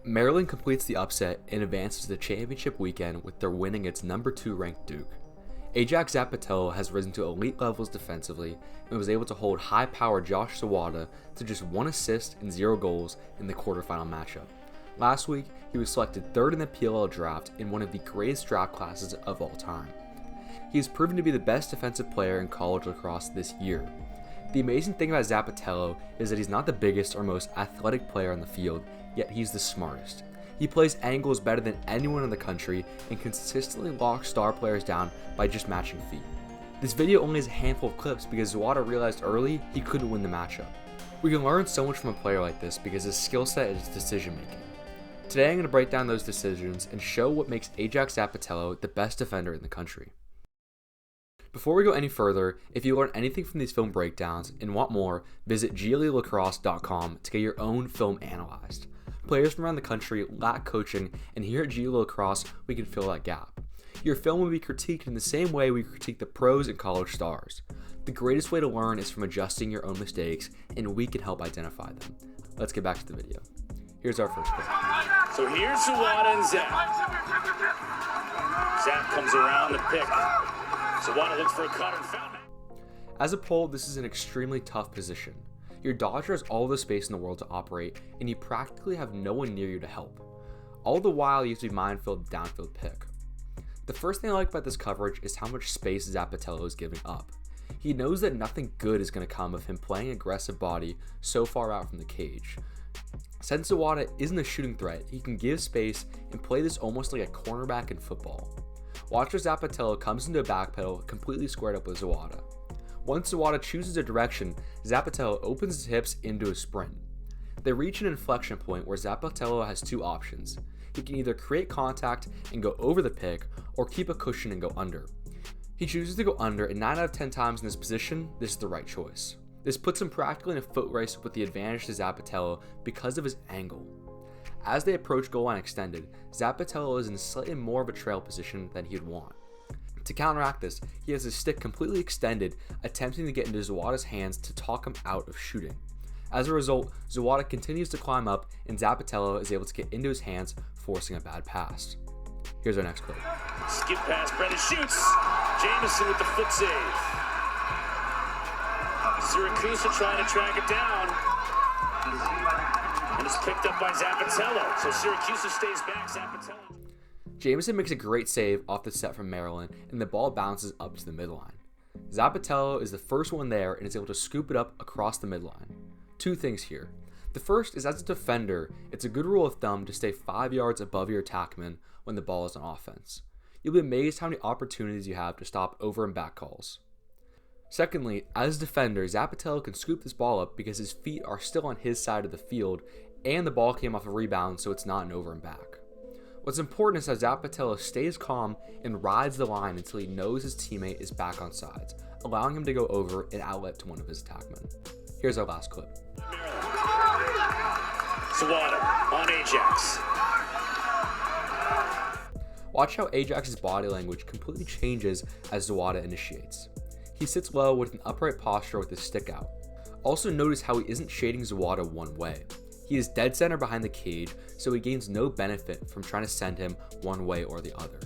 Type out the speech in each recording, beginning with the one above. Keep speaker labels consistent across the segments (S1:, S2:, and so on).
S1: Maryland completes the upset and advances to the championship weekend with their win against number 2 ranked Duke. Ajax Zappitello has risen to elite levels defensively and was able to hold high-powered Josh Zawada to just 1 assist and 0 goals in the quarterfinal matchup. Last week, he was selected 3rd in the PLL draft in one of the greatest draft classes of all time. He has proven to be the best defensive player in college lacrosse this year. The amazing thing about Zappitello is that he's not the biggest or most athletic player on the field, yet he's the smartest. He plays angles better than anyone in the country and consistently locks star players down by just matching feet. This video only has a handful of clips because Zawada realized early he couldn't win the matchup. We can learn so much from a player like this because his skill set is decision making. Today I'm going to break down those decisions and show what makes Ajax Zappitello the best defender in the country. Before we go any further, if you learn anything from these film breakdowns and want more, visit GLELacrosse.com to get your own film analyzed. Players from around the country lack coaching, and here at GLE Lacrosse, we can fill that gap. Your film will be critiqued in the same way we critique the pros and college stars. The greatest way to learn is from adjusting your own mistakes, and we can help identify them. Let's get back to the video. Here's our first clip.
S2: So here's Zawada and Zap. Zap comes around the pick. Zawada looks for a cut and found it.
S1: As a pole, this is an extremely tough position. Your dodger has all the space in the world to operate, and you practically have no one near you to help. All the while, you have to be mindful of the downfield pick. The first thing I like about this coverage is how much space Zappitello is giving up. He knows that nothing good is going to come of him playing aggressive body so far out from the cage. Since Zawada isn't a shooting threat, he can give space and play this almost like a cornerback in football. Watch as Zappitello comes into a backpedal completely squared up with Zawada. Once Zawada chooses a direction, Zappitello opens his hips into a sprint. They reach an inflection point where Zappitello has 2 options. He can either create contact and go over the pick, or keep a cushion and go under. He chooses to go under, and 9 out of 10 times in this position, this is the right choice. This puts him practically in a foot race with the advantage to Zappitello because of his angle. As they approach goal line extended, Zappitello is in slightly more of a trail position than he'd want. To counteract this, he has his stick completely extended, attempting to get into Zawada's hands to talk him out of shooting. As a result, Zawada continues to climb up, and Zappitello is able to get into his hands, forcing a bad pass. Here's our next clip.
S2: Skip pass, Brennan shoots. Jamison with the foot save. Syracuse trying to track it down. And it's picked up by Zappitello. So Syracuse stays back. Zappitello.
S1: Jamison makes a great save off the set from Maryland, and the ball bounces up to the midline. Zapitello is the first one there and is able to scoop it up across the midline. 2 things here. The first is, as a defender, it's a good rule of thumb to stay 5 yards above your attackman when the ball is on offense. You'll be amazed how many opportunities you have to stop over and back calls. Secondly, as a defender, Zapitello can scoop this ball up because his feet are still on his side of the field, and the ball came off a rebound, so it's not an over and back. What's important is how Zappitello stays calm and rides the line until he knows his teammate is back on sides, allowing him to go over and outlet to one of his attackmen. Here's our last clip.
S2: Zawada on Ajax.
S1: Watch how Ajax's body language completely changes as Zawada initiates. He sits low with an upright posture with his stick out. Also notice how he isn't shading Zawada one way. He is dead center behind the cage, so he gains no benefit from trying to send him one way or the other.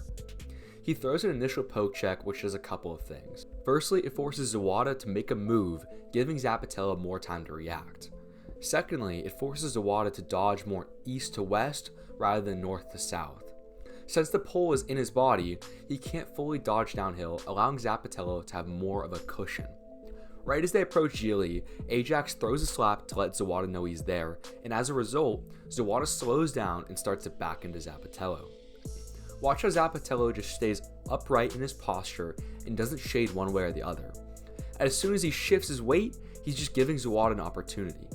S1: He throws an initial poke check, which does a couple of things. Firstly, it forces Zawada to make a move, giving Zapitello more time to react. Secondly, it forces Zawada to dodge more east to west rather than north to south. Since the pole is in his body, he can't fully dodge downhill, allowing Zapitello to have more of a cushion. Right as they approach GLE, Ajax throws a slap to let Zawada know he's there, and as a result, Zawada slows down and starts to back into Zapitello. Watch how Zapitello just stays upright in his posture and doesn't shade one way or the other. As soon as he shifts his weight, he's just giving Zawada an opportunity.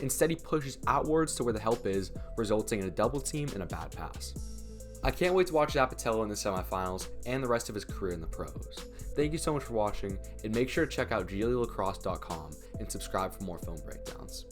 S1: Instead, he pushes outwards to where the help is, resulting in a double team and a bad pass. I can't wait to watch Zapitello in the semifinals and the rest of his career in the pros. Thank you so much for watching, and make sure to check out GLELacrosse.com and subscribe for more film breakdowns.